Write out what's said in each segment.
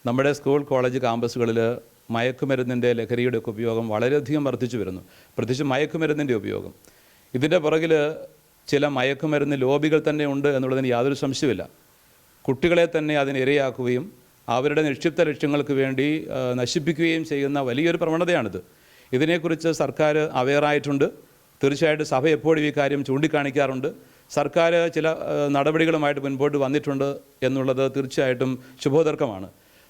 നമ്മുടെ school college ക്യാമ്പസുകളിൽ മയക്കുമരുന്നിൻ്റെ ലഹരിയുടെ ഒക്കെ ഉപയോഗം വളരെയധികം വർദ്ധിച്ചു വരുന്നു. പ്രത്യേകിച്ച് മയക്കുമരുന്നിൻ്റെ ഉപയോഗം. ഇതിൻ്റെ പുറകിൽ ചില മയക്കുമരുന്ന് ലോബികൾ തന്നെ ഉണ്ട് എന്നുള്ളതിന് യാതൊരു സംശയമില്ല. കുട്ടികളെ തന്നെ അതിനിരയാക്കുകയും അവരുടെ നിക്ഷിപ്ത ലക്ഷ്യങ്ങൾക്ക് വേണ്ടി നശിപ്പിക്കുകയും ചെയ്യുന്ന വലിയൊരു പ്രവണതയാണിത്. ഇതിനെക്കുറിച്ച് സർക്കാർ അവെയറായിട്ടുണ്ട്. തീർച്ചയായിട്ടും സഭ എപ്പോഴും ഈ കാര്യം ചൂണ്ടിക്കാണിക്കാറുണ്ട്. സർക്കാർ ചില നടപടികളുമായിട്ട് മുൻപോട്ട് വന്നിട്ടുണ്ട് എന്നുള്ളത് തീർച്ചയായിട്ടും ശുഭോദർക്കമാണ്.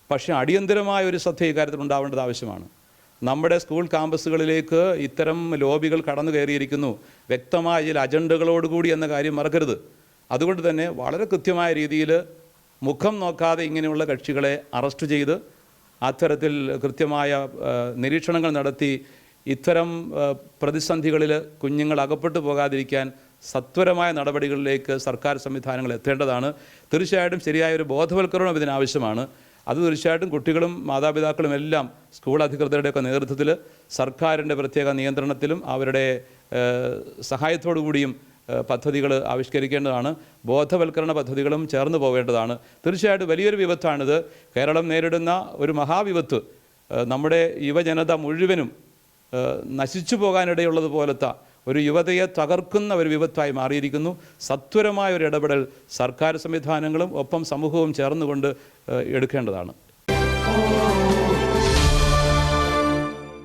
പക്ഷേ അടിയന്തരമായ ഒരു ശ്രദ്ധ ഇക്കാര്യത്തിൽ ഉണ്ടാവേണ്ടത് ആവശ്യമാണ്. നമ്മുടെ സ്കൂൾ ക്യാമ്പസുകളിലേക്ക് ഇത്തരം ലോബികൾ കടന്നു കയറിയിരിക്കുന്നു, വ്യക്തമായ ചില അജണ്ടകളോടുകൂടി എന്ന കാര്യം മറക്കരുത്. അതുകൊണ്ട് തന്നെ വളരെ കൃത്യമായ രീതിയിൽ മുഖം നോക്കാതെ ഇങ്ങനെയുള്ള കക്ഷികളെ അറസ്റ്റ് ചെയ്ത് അത്തരത്തിൽ കൃത്യമായ നിരീക്ഷണങ്ങൾ നടത്തി ഇത്തരം പ്രതിസന്ധികളിൽ കുഞ്ഞുങ്ങൾ അകപ്പെട്ടു പോകാതിരിക്കാൻ സത്വരമായ നടപടികളിലേക്ക് സർക്കാർ സംവിധാനങ്ങൾ എത്തേണ്ടതാണ്. തീർച്ചയായിട്ടും ശരിയായൊരു ബോധവൽക്കരണം ഇതിനാവശ്യമാണ്. അത് തീർച്ചയായിട്ടും കുട്ടികളും മാതാപിതാക്കളും എല്ലാം സ്കൂൾ അധികൃതരുടെയൊക്കെ നേതൃത്വത്തിൽ സർക്കാരിൻ്റെ പ്രത്യേക നിയന്ത്രണത്തിലും അവരുടെ സഹായത്തോടു കൂടിയും പദ്ധതികൾ ആവിഷ്കരിക്കേണ്ടതാണ്. ബോധവൽക്കരണ പദ്ധതികളും ചേർന്ന് പോവേണ്ടതാണ്. തീർച്ചയായിട്ടും വലിയൊരു വിപത്താണിത്. കേരളം നേരിടുന്ന ഒരു മഹാവിപത്ത്. നമ്മുടെ യുവജനത മുഴുവനും നശിച്ചു പോകാനിടയുള്ളതുപോലത്തെ ഒരു യുവതയെ തകർക്കുന്ന ഒരു വിപത്തായി മാറിയിരിക്കുന്നു. സത്വരമായ ഒരു ഇടപെടൽ സർക്കാർ സംവിധാനങ്ങളും ഒപ്പം സമൂഹവും ചേർന്നുകൊണ്ട് എടുക്കേണ്ടതാണ്.